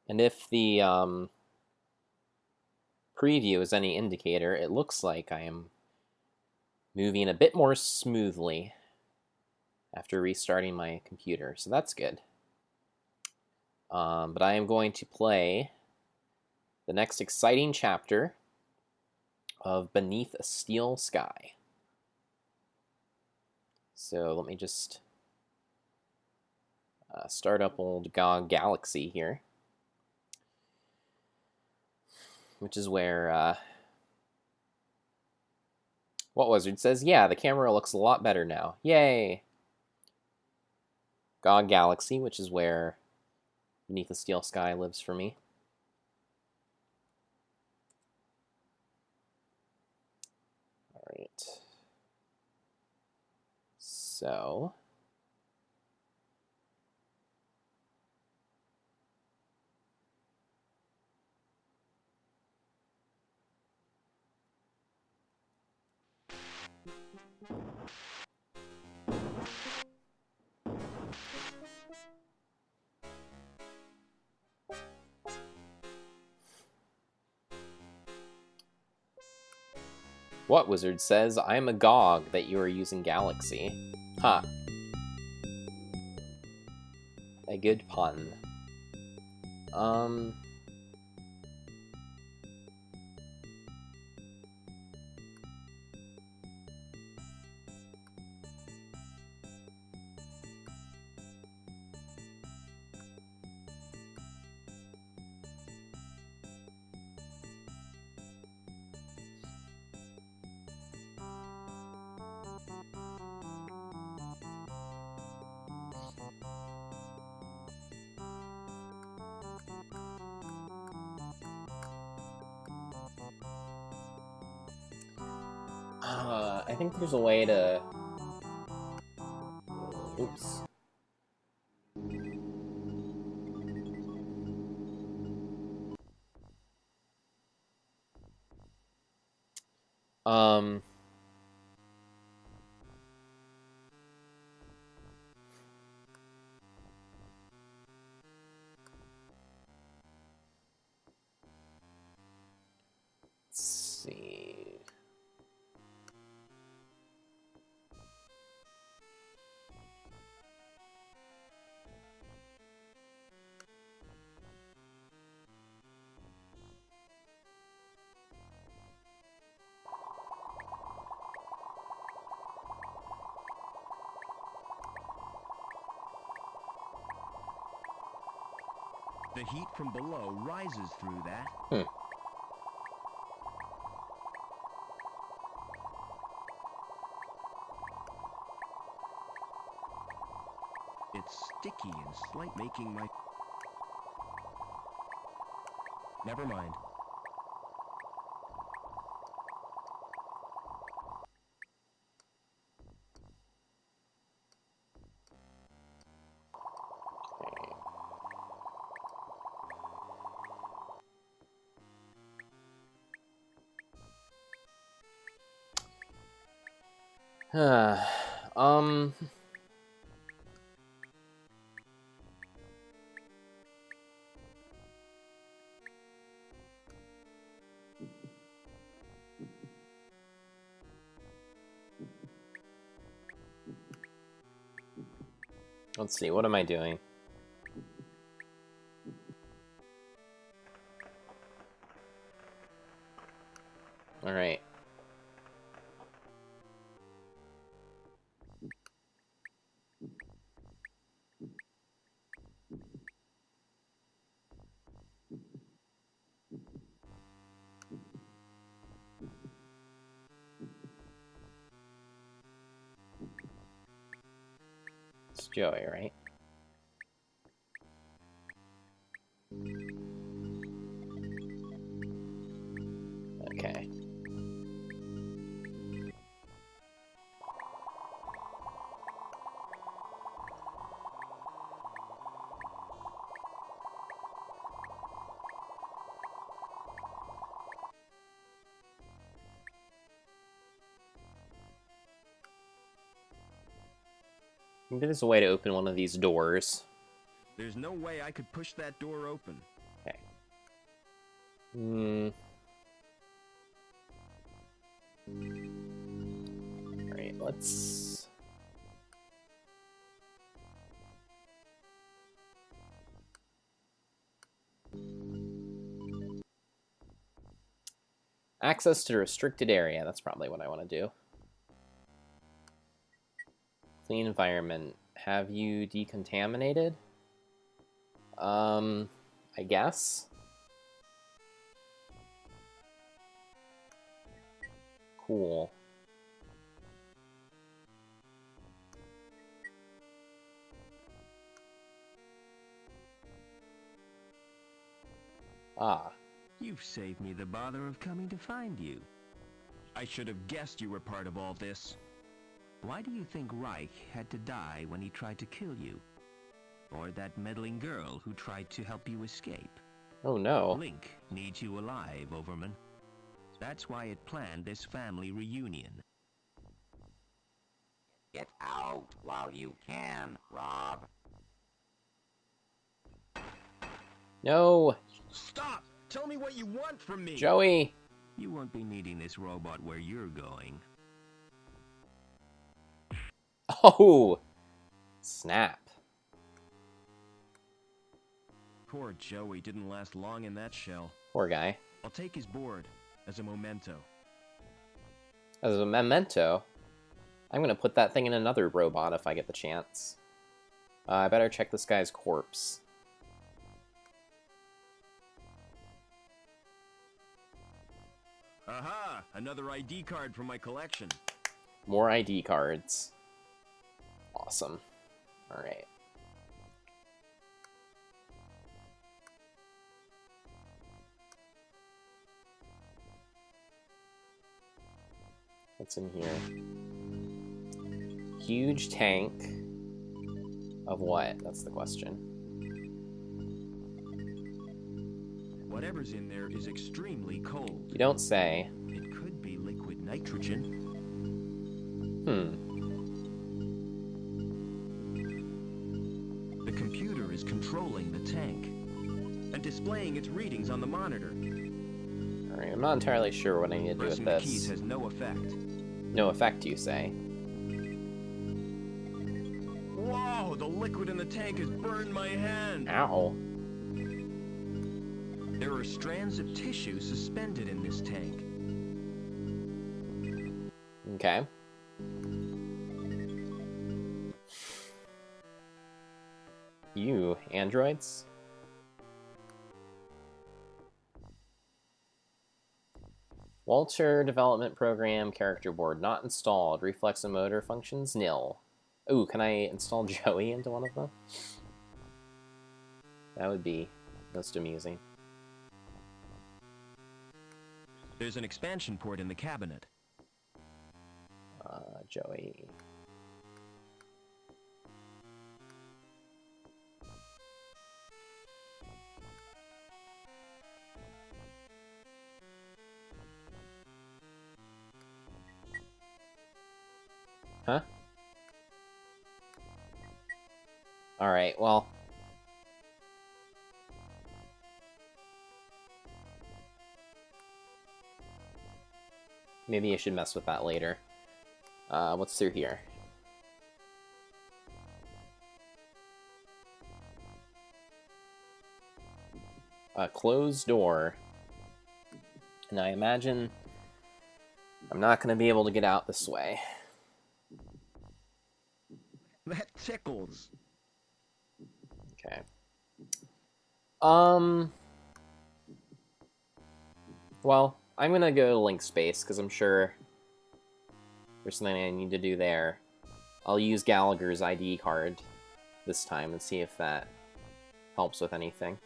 And if the preview is any indicator, it looks like I am moving a bit more smoothly after restarting my computer, so that's good. But I am going to play the next exciting chapter of Beneath a Steel Sky. So let me just start up old GOG Galaxy here, which is where What Wizard says, yeah, the camera looks a lot better now. Yay! GOG Galaxy, which is where Beneath a Steel Sky lives for me. All right. So What Wizard says, I'm agog that you are using Galaxy. Huh. A good pun. Um... I think there's a way to... Oops. Um... Let's see... The heat from below rises through that. It's sticky and slight, making my... Never mind. um... Let's see, what am I doing? Alright. It's Joey, right? Okay. Maybe there's a way to open one of these doors. There's no way I could push that door open. Hmm. Alright, let's... Access to restricted area. That's probably what I want to do. Clean environment. Have you decontaminated? I guess. Cool. Ah. You've saved me the bother of coming to find you. I should have guessed you were part of all this. Why do you think Reich had to die when he tried to kill you? Or that meddling girl who tried to help you escape? Oh no. Link needs you alive, Overman. That's why it planned this family reunion. Get out while you can, Rob. No! Stop! Tell me what you want from me! Joey! You won't be needing this robot where you're going. Oh! Snap. Poor Joey didn't last long in that shell. Poor guy. I'll take his board as a memento. As a memento, I'm gonna put that thing in another robot if I get the chance. I better check this guy's corpse. Aha! Another ID card from my collection. More ID cards. Awesome. Alright. What's in here? Huge tank of what? That's the question. Whatever's in there is extremely cold. You don't say. It could be liquid nitrogen. The computer is controlling the tank and displaying its readings on the monitor. Alright, I'm not entirely sure what I need to do with Pressing the this. keys has no effect. No effect, you say? Whoa! The liquid in the tank has burned my hand! Ow. There are strands of tissue suspended in this tank. Okay. You, androids? Walter development program character board not installed. Reflexomotor functions nil. Ooh, can I install Joey into one of them? That would be most amusing. There's an expansion port in the cabinet. Joey. Huh? Alright, well. Maybe I should mess with that later. What's through here? A closed door. And I imagine I'm not going to be able to get out this way. That tickles. Okay. Well, I'm gonna go to Link Space, because I'm sure there's something I need to do there. I'll use Gallagher's ID card this time and see if that helps with anything.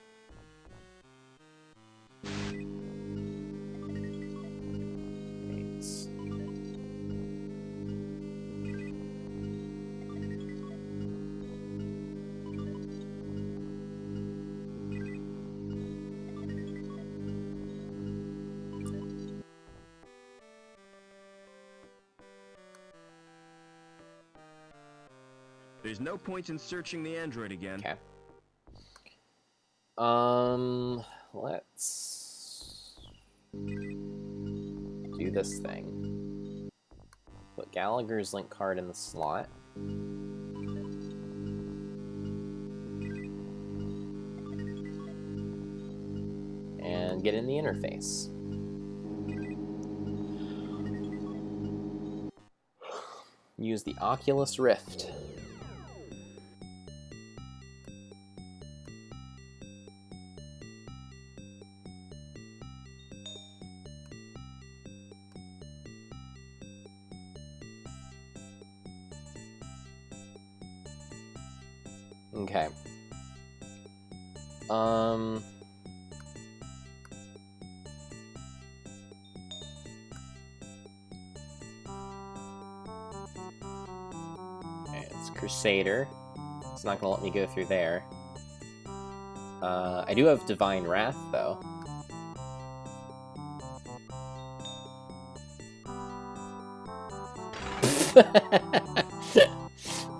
Thanks. There's no point in searching the android again. Okay. Let's... do this thing. Put Gallagher's link card in the slot. And get in the interface. Use the Oculus Rift. Okay. Okay, it's Crusader. It's not gonna let me go through there. I do have Divine Wrath, though.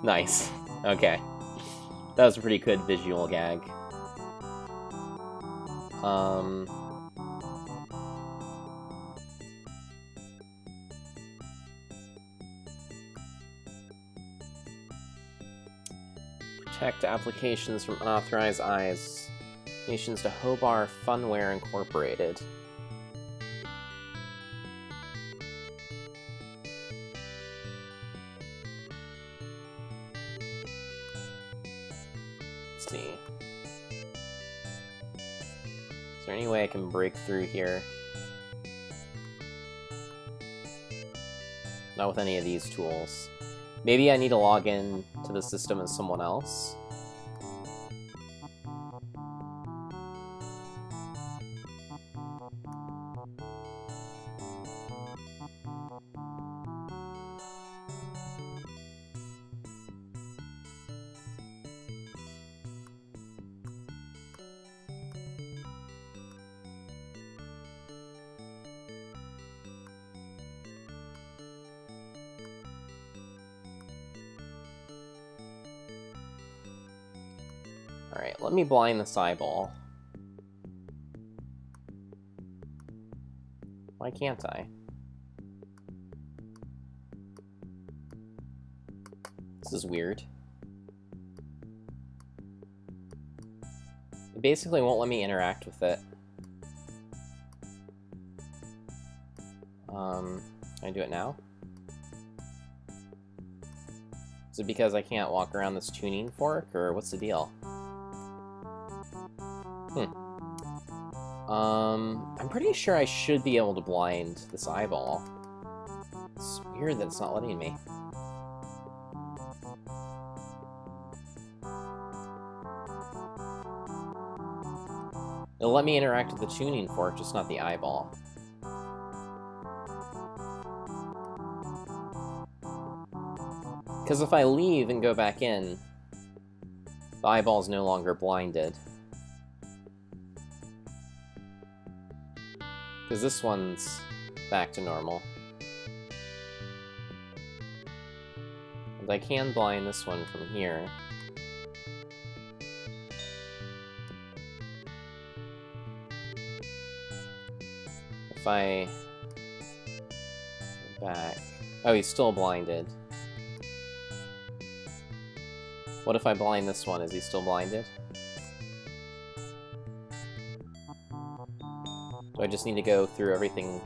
Nice. Okay. That was a pretty good visual gag. Protect applications from unauthorized eyes. Donations to Hobar Funware Incorporated. Let's see. Is there any way I can break through here? Not with any of these tools. Maybe I need to log in to the system as someone else. Alright, let me blind this eyeball. Why can't I? This is weird. It basically won't let me interact with it. Can I do it now? Is it because I can't walk around this tuning fork, or what's the deal? I'm pretty sure I should be able to blind this eyeball. It's weird that it's not letting me. It'll let me interact with the tuning fork, just not the eyeball. Because if I leave and go back in, the eyeball's no longer blinded. Because this one's back to normal. And I can blind this one from here. If I go back... Oh, he's still blinded. What if I blind this one? Is he still blinded? Do I just need to go through everything?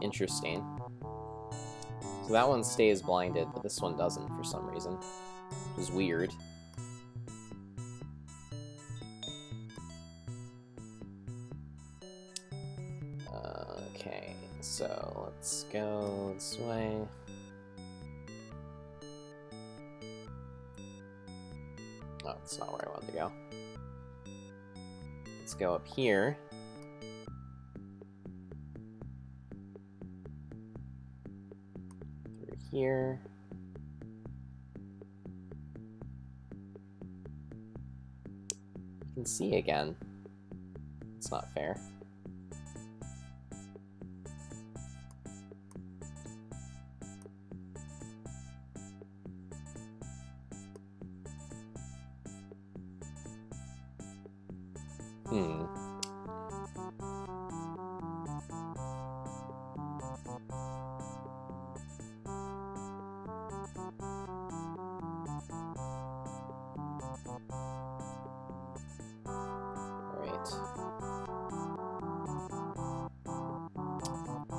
Interesting. So that one stays blinded, but this one doesn't for some reason. Which is weird. Okay, so let's go this way. Oh, that's not where I wanted to go. Let's go up here. Through here. You can see again. It's not fair.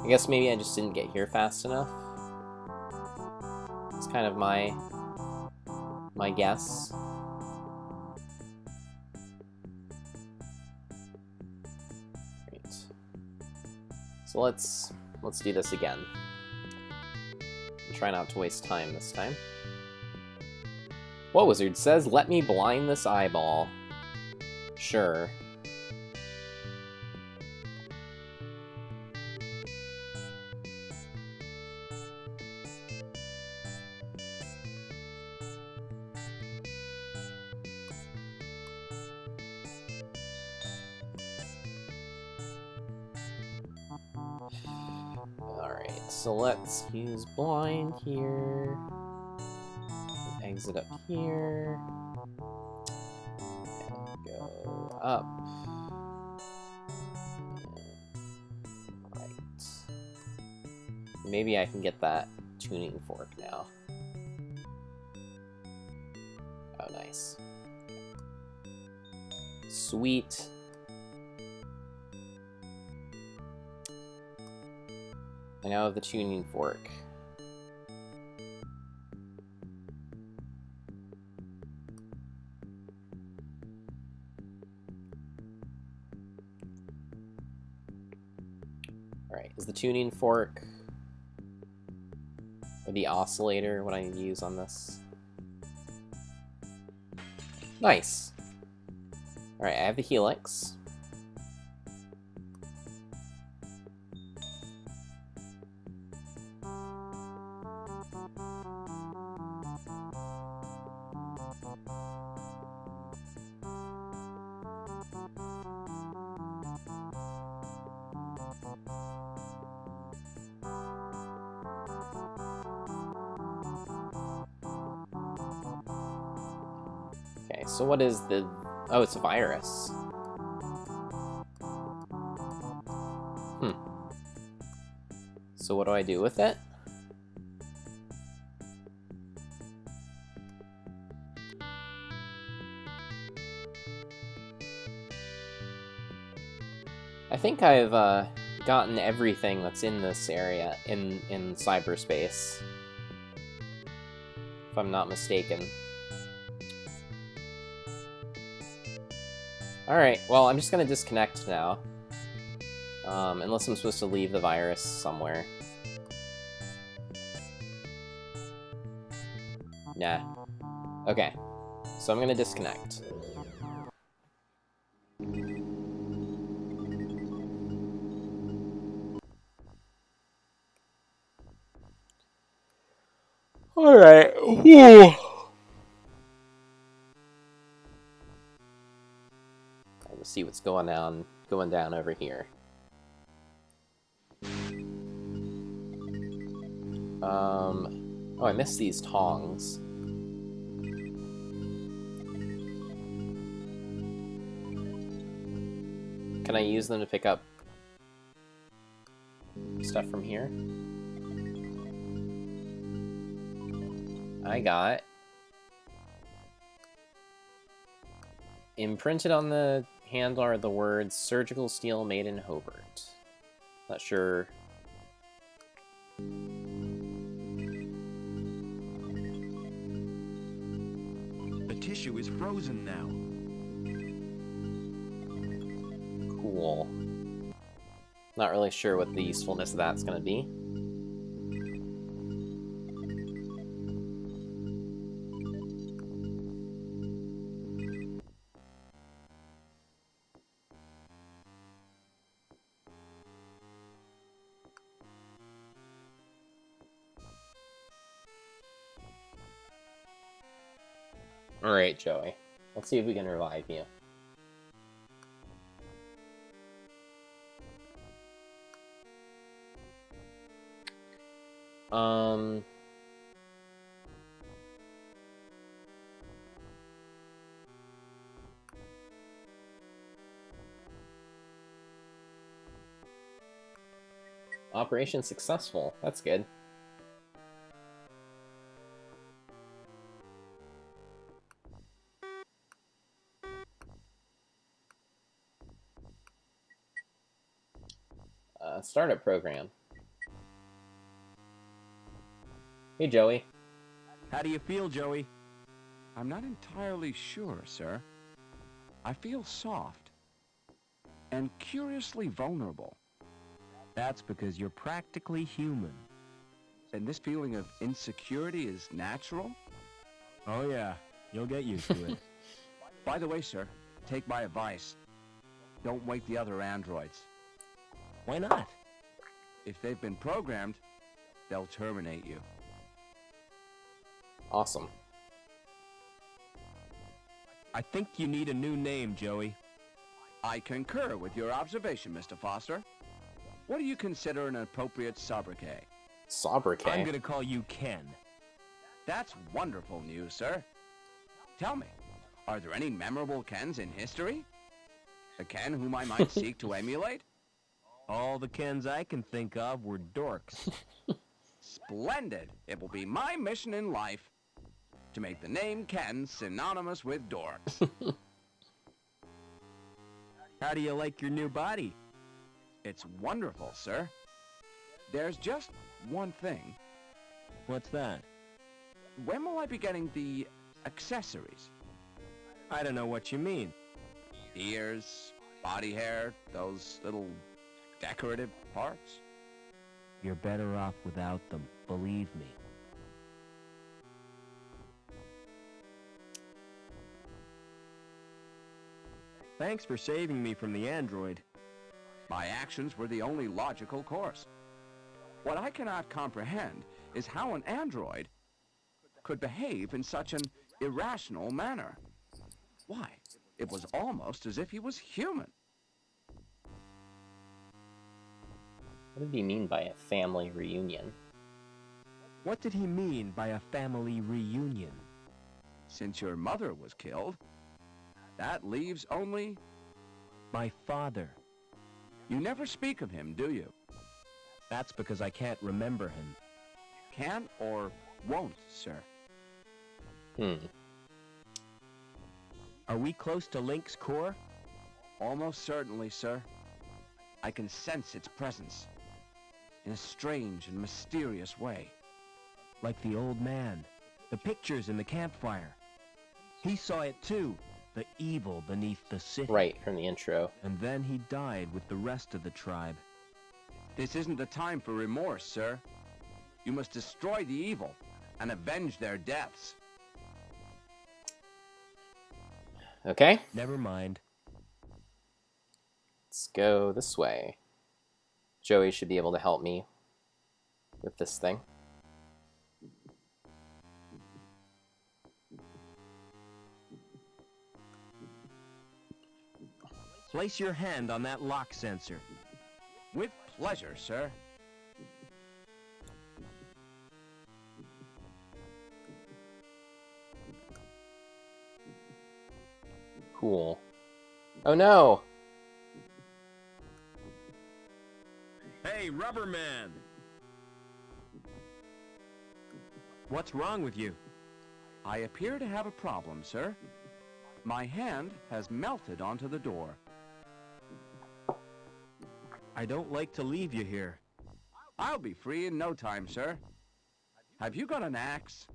guess maybe I just didn't get here fast enough. It's kind of my guess. Great. So let's do this again. Try not to waste time this time. What wizard says, "Let me blind this eyeball"? Sure. Alright, so let's use blind here. Exit up here. And go up. Right. Maybe I can get that tuning fork now. Oh, nice. Sweet. I now have the tuning fork. Alright, is the tuning fork or the oscillator what I need to use on this? Nice! Alright, I have the helix. Okay, so what is the... Oh, it's a virus. So what do I do with it? I think I've gotten everything that's in this area in cyberspace, if I'm not mistaken. Alright, well, I'm just gonna disconnect now. Unless I'm supposed to leave the virus somewhere. Nah. Okay. So I'm gonna disconnect. Alright. Let's see what's going down over here. Oh, I missed these tongs. Can I use them to pick up stuff from here? I got imprinted on the handle are the words "Surgical Steel Made in Hobart." Not sure. The tissue is frozen now. Cool. Not really sure what the usefulness of that's gonna be. Alright, Joey. Let's see if we can revive you. Operation successful. That's good. Startup program. Hey, Joey. How do you feel, Joey? I'm not entirely sure, sir. I feel soft and curiously vulnerable. That's because you're practically human. And this feeling of insecurity is natural? Oh yeah, you'll get used to it. By the way, sir, take my advice. Don't wake the other androids. Why not? If they've been programmed, they'll terminate you. Awesome. I think you need a new name, Joey. I concur with your observation, Mr. Foster. What do you consider an appropriate sobriquet? Sobriquet. I'm gonna call you Ken. That's wonderful news, sir. Tell me, are there any memorable Kens in history? A Ken whom I might seek to emulate? All the Kens I can think of were dorks. Splendid! It will be my mission in life to make the name Ken synonymous with dorks. How do you like your new body? It's wonderful, sir. There's just one thing. What's that? When will I be getting the accessories? I don't know what you mean. Ears, body hair, those little decorative parts? You're better off without them, believe me. Thanks for saving me from the android. My actions were the only logical course. What I cannot comprehend is how an android could behave in such an irrational manner. Why, it was almost as if he was human. What did he mean by a family reunion? What did he mean by a family reunion? Since your mother was killed, that leaves only... My father. You never speak of him, do you? That's because I can't remember him. Can't or won't, sir. Are we close to Link's core? Almost certainly, sir. I can sense its presence in a strange and mysterious way. Like the old man. The pictures in the campfire. He saw it too. The evil beneath the city. Right, from the intro. And then he died with the rest of the tribe. This isn't the time for remorse, sir. You must destroy the evil and avenge their deaths. Okay, Never mind. let's go this way. Joey should be able to help me with this thing. Place your hand on that lock sensor. With pleasure, sir. Cool. Oh no! Hey, Rubber Man! What's wrong with you? I appear to have a problem, sir. My hand has melted onto the door. I don't like to leave you here. I'll be free in no time, sir. Have you got an axe?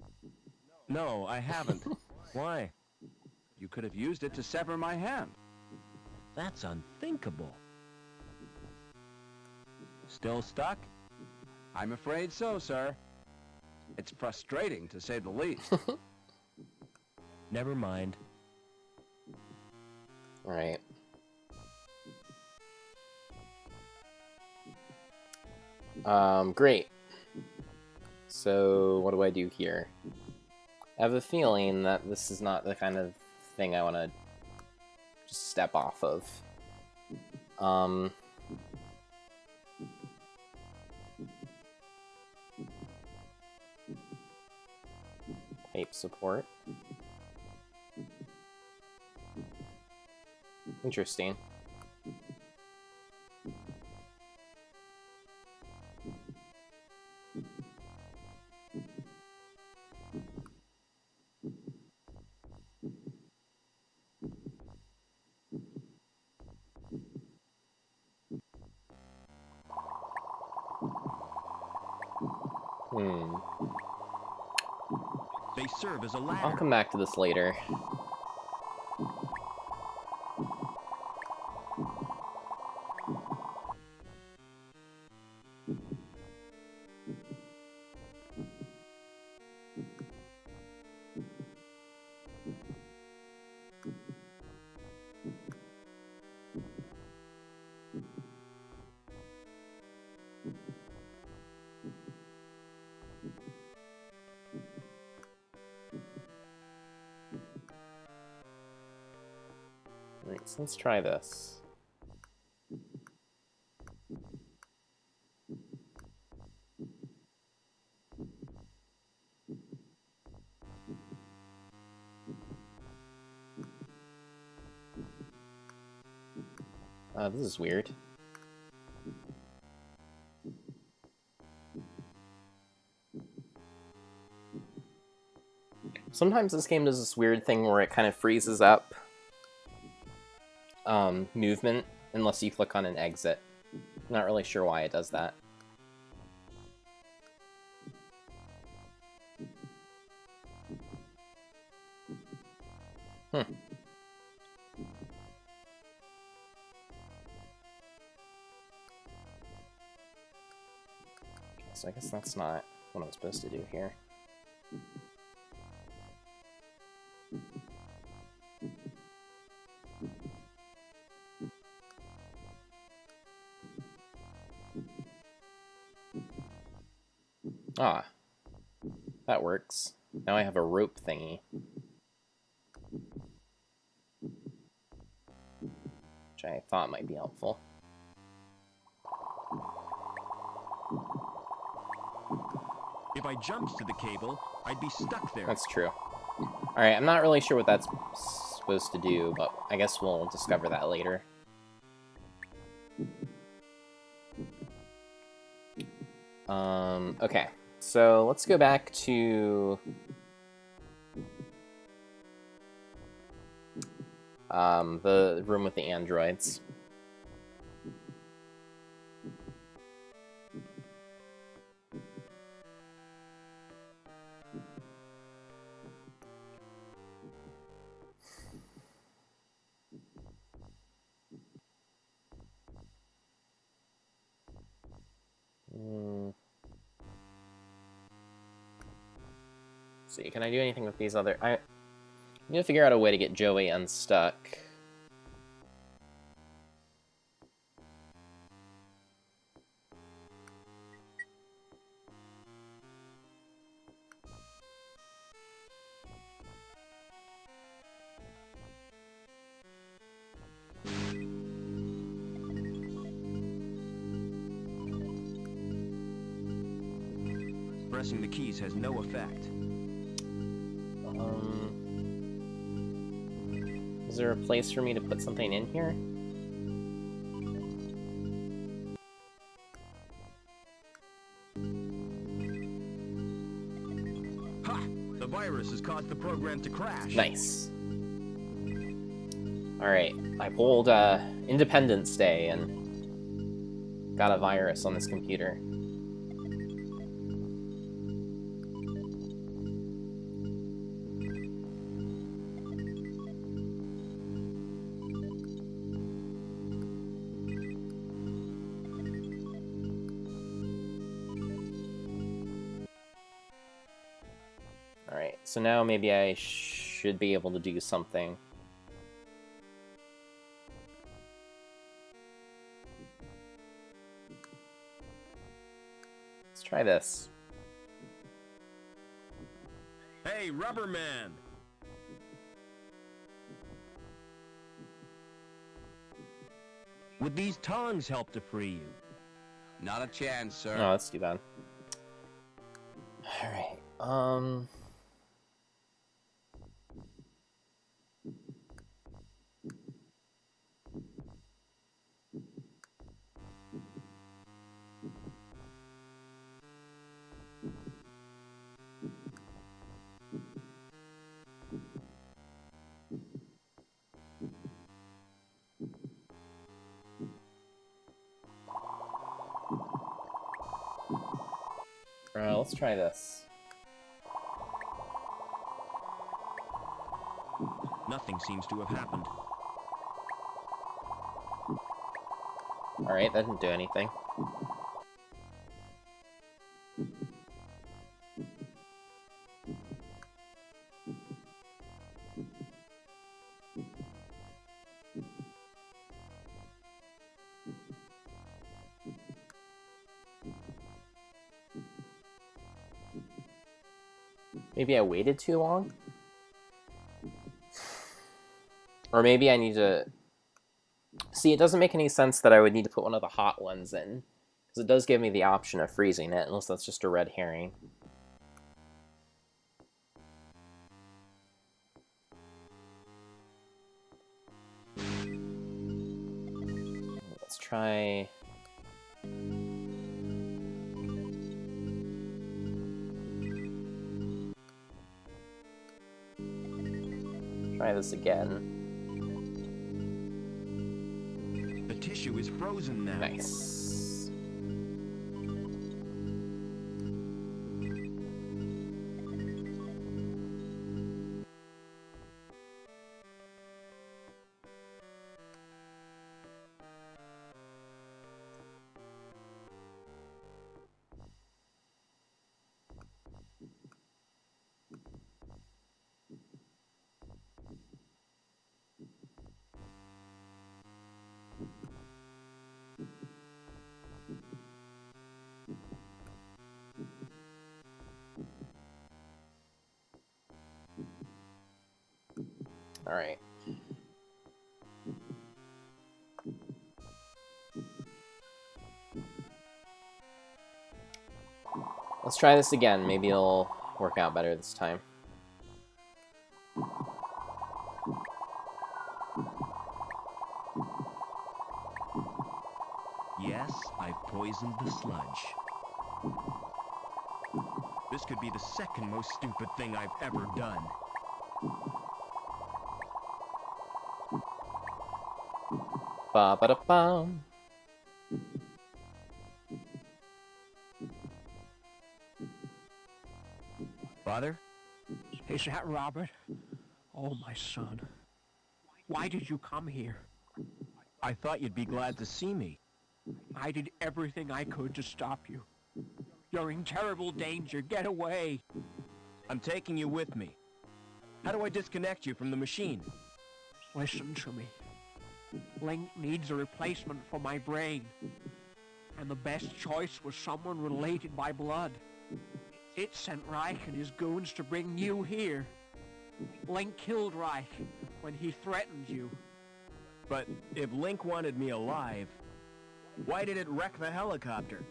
No, I haven't. Why? You could have used it to sever my hand. That's unthinkable. Still stuck? I'm afraid so, sir. It's frustrating, to say the least. Never mind. Alright. Great. So, what do I do here? I have a feeling that this is not the kind of thing I want to just step off of. Tape support. Interesting. They serve as a I'll ladder. come back to this later. Alright, so let's try this. This is weird. Sometimes this game does this weird thing where it kind of freezes up movement unless you click on an exit. Not really sure why it does that. So I guess that's not what I'm supposed to do here. Ah, that works. Now I have a rope thingy. Which I thought might be helpful. If I jumped to the cable, I'd be stuck there. That's true. Alright, I'm not really sure what that's supposed to do, but I guess we'll discover that later. Okay. So let's go back to the room with the androids. See, can I do anything with these other... I need to figure out a way to get Joey unstuck. Pressing the keys has no effect. Is there a place for me to put something in here? Ha! The virus has caused the program to crash. Nice. Alright, I pulled Independence Day and got a virus on this computer. Alright, so now maybe I should be able to do something. Let's try this. Hey, Rubber Man! Would these tongs help to free you? Not a chance, sir. Oh, that's too bad. Alright, let's try this. Nothing seems to have happened. Alright, that didn't do anything. Maybe I waited too long? Or maybe I need to... See, it doesn't make any sense that I would need to put one of the hot ones in. Because it does give me the option of freezing it, unless that's just a red herring. Let's try... Try this again. The tissue is frozen now. Nice. All right. Let's try this again. Maybe it'll work out better this time. Yes, I've poisoned the sludge. This could be the second most stupid thing I've ever done. Ba-ba-da-bum. Father? Is that Robert? Oh, my son. Why did you come here? I thought you'd be glad to see me. I did everything I could to stop you. You're in terrible danger. Get away. I'm taking you with me. How do I disconnect you from the machine? Listen to me. Link needs a replacement for my brain. And the best choice was someone related by blood. It sent Reich and his goons to bring you here. Link killed Reich when he threatened you. But if Link wanted me alive, why did it wreck the helicopter?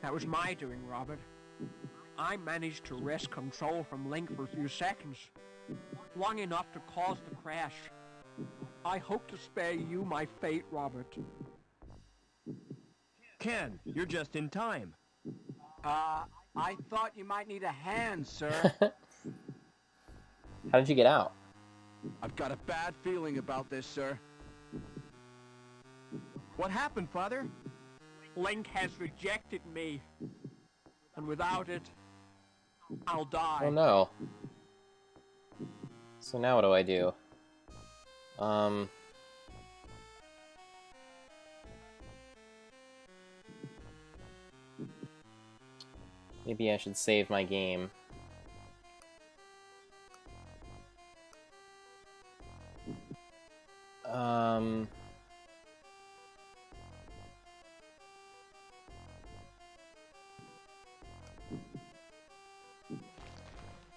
That was my doing, Robert. I managed to wrest control from Link for a few seconds. Long enough to cause the crash. I hope to spare you my fate, Robert. Ken, you're just in time. I thought you might need a hand, sir. How did you get out? I've got a bad feeling about this, sir. What happened, Father? Link has rejected me. And without it, I'll die. Oh no. So now what do I do? Maybe I should save my game.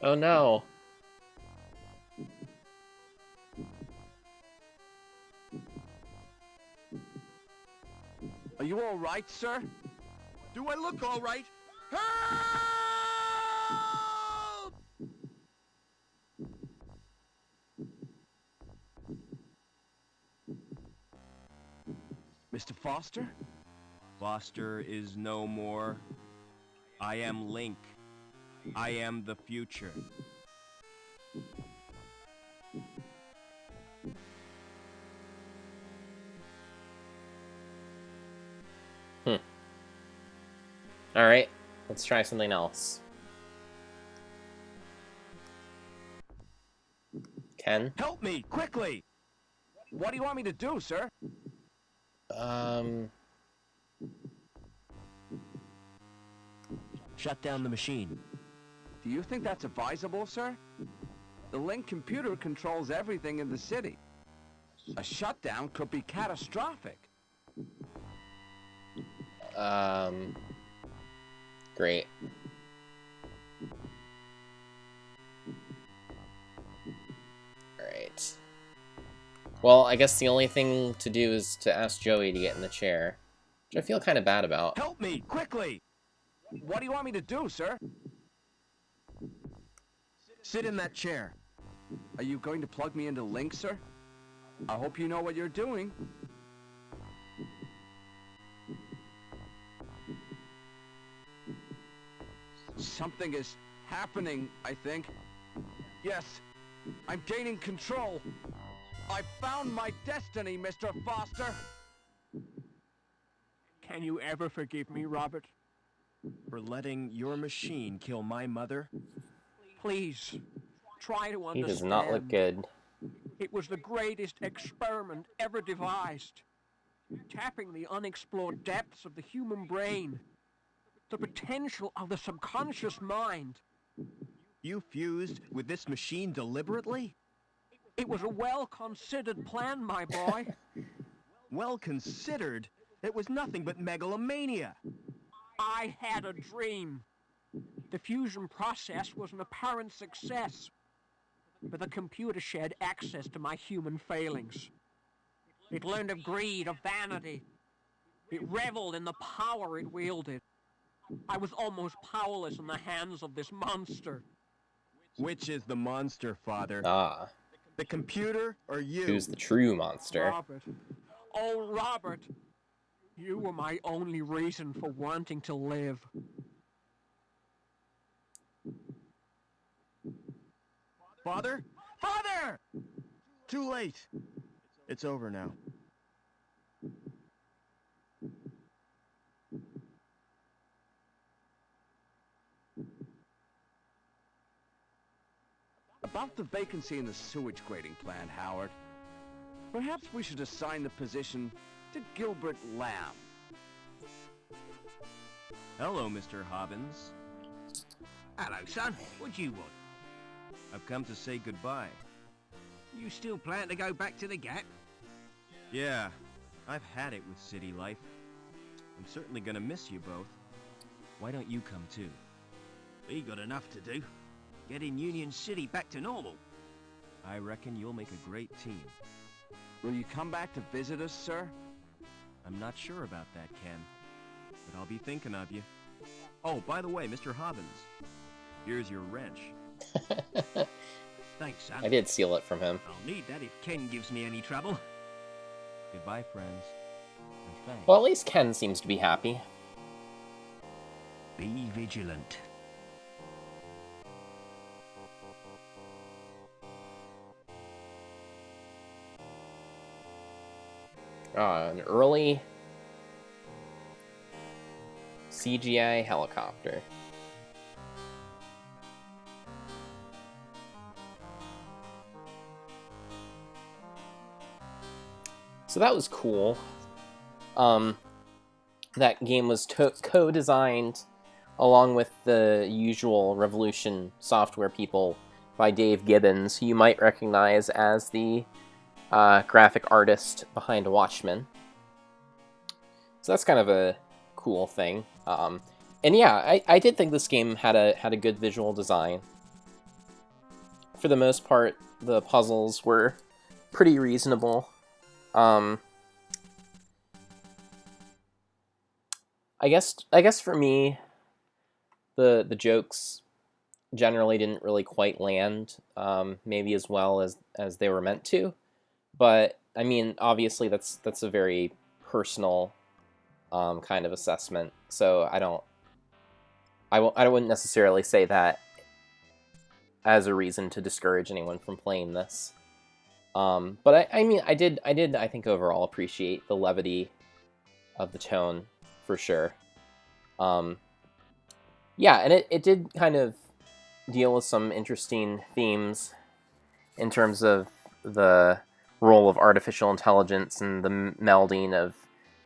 Oh no. Are you all right, sir? Do I look all right? Help! Mr. Foster? Foster is no more. I am Link. I am the future. Alright, let's try something else. Okay. Ken. Help me, quickly! What do you want me to do, sir? Shut down the machine. Do you think that's advisable, sir? The Link computer controls everything in the city. A shutdown could be catastrophic. Great. Alright. Well, I guess the only thing to do is to ask Joey to get in the chair, which I feel kind of bad about. Help me, quickly! What do you want me to do, sir? Sit in that chair. Are you going to plug me into Link, sir? I hope you know what you're doing. Something is happening, I think. Yes, I'm gaining control. I found my destiny, Mr. Foster. Can you ever forgive me, Robert? For letting your machine kill my mother? Please, try to He understand. does not look good. It was the greatest experiment ever devised. Tapping the unexplored depths of the human brain. The potential of the subconscious mind. You fused with this machine deliberately? It was a well-considered plan, my boy. Well considered? It was nothing but megalomania. I had a dream. The fusion process was an apparent success. But the computer shared access to my human failings. It learned of greed, of vanity. It reveled in the power it wielded. I was almost powerless in the hands of this monster. Which is the monster, Father? Ah, The computer or you? who's the true monster? Robert. Oh, Robert. You were my only reason for wanting to live. Father? Father! Too late. It's over now. About the vacancy in the sewage grading plant, Howard. Perhaps we should assign the position to Gilbert Lamb. Hello, Mr. Hobbins. Hello, son. What do you want? I've come to say goodbye. You still plan to go back to the Gap? Yeah, I've had it with city life. I'm certainly gonna miss you both. Why don't you come too? We got enough to do. Getting Union City back to normal. I reckon you'll make a great team. Will you come back to visit us, sir? I'm not sure about that, Ken. But I'll be thinking of you. Oh, by the way, Mr. Hobbins, here's your wrench. Thanks, son. I did steal it from him. I'll need that if Ken gives me any trouble. Goodbye, friends. And thanks. Well, at least Ken seems to be happy. Be vigilant. An early CGI helicopter. So that was cool. That game was co-designed along with the usual Revolution Software people by Dave Gibbons, who you might recognize as the graphic artist behind Watchmen. So that's kind of a cool thing. And yeah, I did think this game had a good visual design. For the most part, the puzzles were pretty reasonable. I guess for me, the jokes generally didn't really quite land, maybe as well as they were meant to. But I mean, obviously that's a very personal kind of assessment. So I wouldn't necessarily say that as a reason to discourage anyone from playing this. But I mean, I did I think overall appreciate the levity of the tone for sure. Yeah, and it did kind of deal with some interesting themes in terms of the role of artificial intelligence and the melding of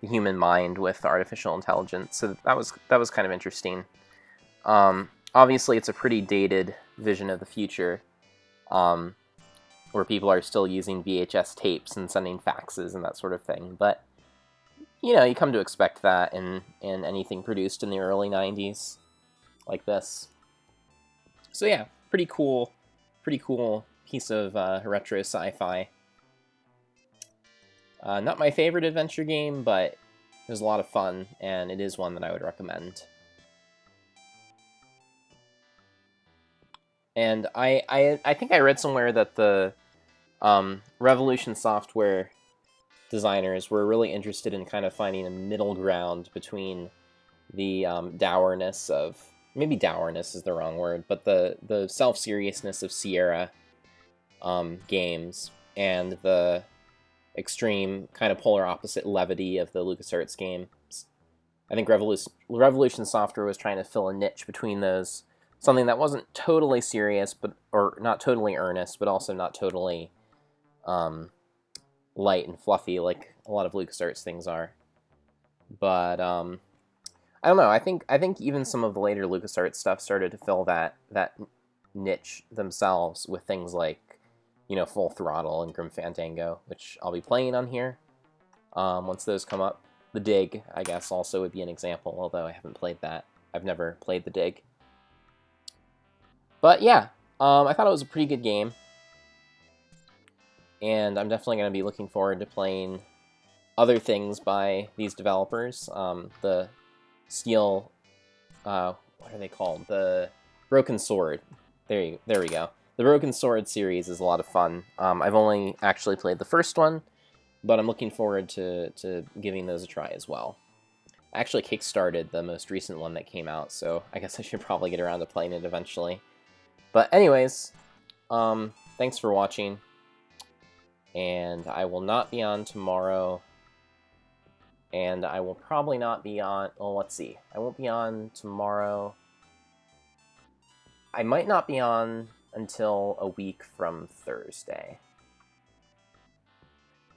the human mind with artificial intelligence. So that was kind of interesting. Obviously, it's a pretty dated vision of the future, where people are still using VHS tapes and sending faxes and that sort of thing. But you know, you come to expect that in anything produced in the early 90s like this. So yeah, pretty cool piece of retro sci-fi. Not my favorite adventure game, but it was a lot of fun, and it is one that I would recommend. And I think I read somewhere that the Revolution Software designers were really interested in kind of finding a middle ground between the dourness of... Maybe dourness is the wrong word, but the self-seriousness of Sierra games and the extreme kind of polar opposite levity of the LucasArts games. I think Revolution Software was trying to fill a niche between those. Something that wasn't totally serious, or not totally earnest, but also not totally light and fluffy like a lot of LucasArts things are. But I don't know. I think even some of the later LucasArts stuff started to fill that niche themselves with things like, you know, Full Throttle and Grim Fandango, which I'll be playing on here once those come up. The Dig, I guess, also would be an example, although I haven't played that. I've never played The Dig. But yeah, I thought it was a pretty good game. And I'm definitely going to be looking forward to playing other things by these developers. The Steel... what are they called? The Broken Sword. There we go. The Broken Sword series is a lot of fun. I've only actually played the first one, but I'm looking forward to giving those a try as well. I actually kickstarted the most recent one that came out, so I guess I should probably get around to playing it eventually. But anyways, thanks for watching, and I will not be on tomorrow, and I will probably not be on... Well, let's see. I won't be on tomorrow. I might not be on until a week from Thursday.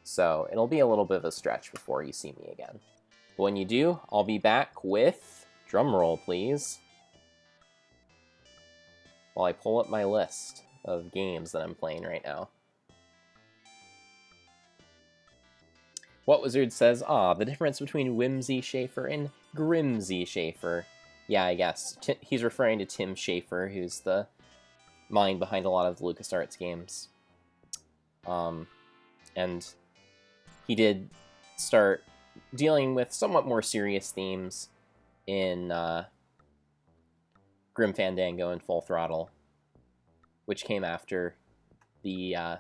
So it'll be a little bit of a stretch before you see me again. But when you do, I'll be back with... Drumroll, please. While I pull up my list of games that I'm playing right now. What Wizard says, the difference between Whimsy Schaefer and Grimsy Schaefer. Yeah, I guess. He's referring to Tim Schafer, who's the mind behind a lot of the LucasArts games. And he did start dealing with somewhat more serious themes in Grim Fandango and Full Throttle, which came after the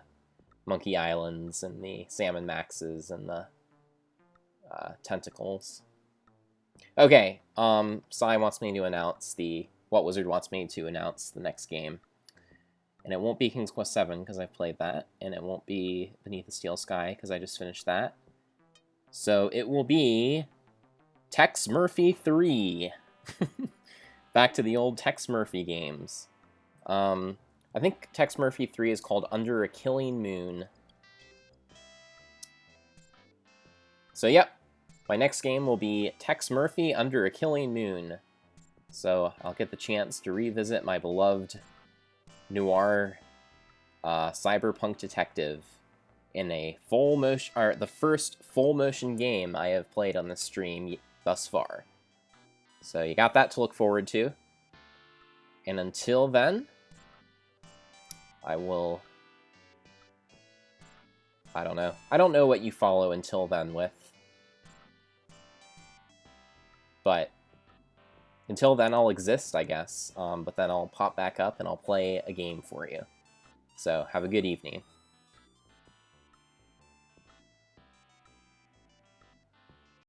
Monkey Islands and the Salmon Maxes and the Tentacles. Okay, Sai wants me to announce What Wizard wants me to announce the next game. And it won't be King's Quest VII, because I've played that. And it won't be Beneath the Steel Sky, because I just finished that. So it will be Tex Murphy 3. Back to the old Tex Murphy games. I think Tex Murphy 3 is called Under a Killing Moon. So yep, my next game will be Tex Murphy Under a Killing Moon. So I'll get the chance to revisit my beloved noir cyberpunk detective in a full motion, or the first full motion game I have played on this stream thus far. So you got that to look forward to. And until then, I don't know. I don't know what you follow Until Then with. But until then, I'll exist, I guess. But then I'll pop back up and I'll play a game for you. So have a good evening.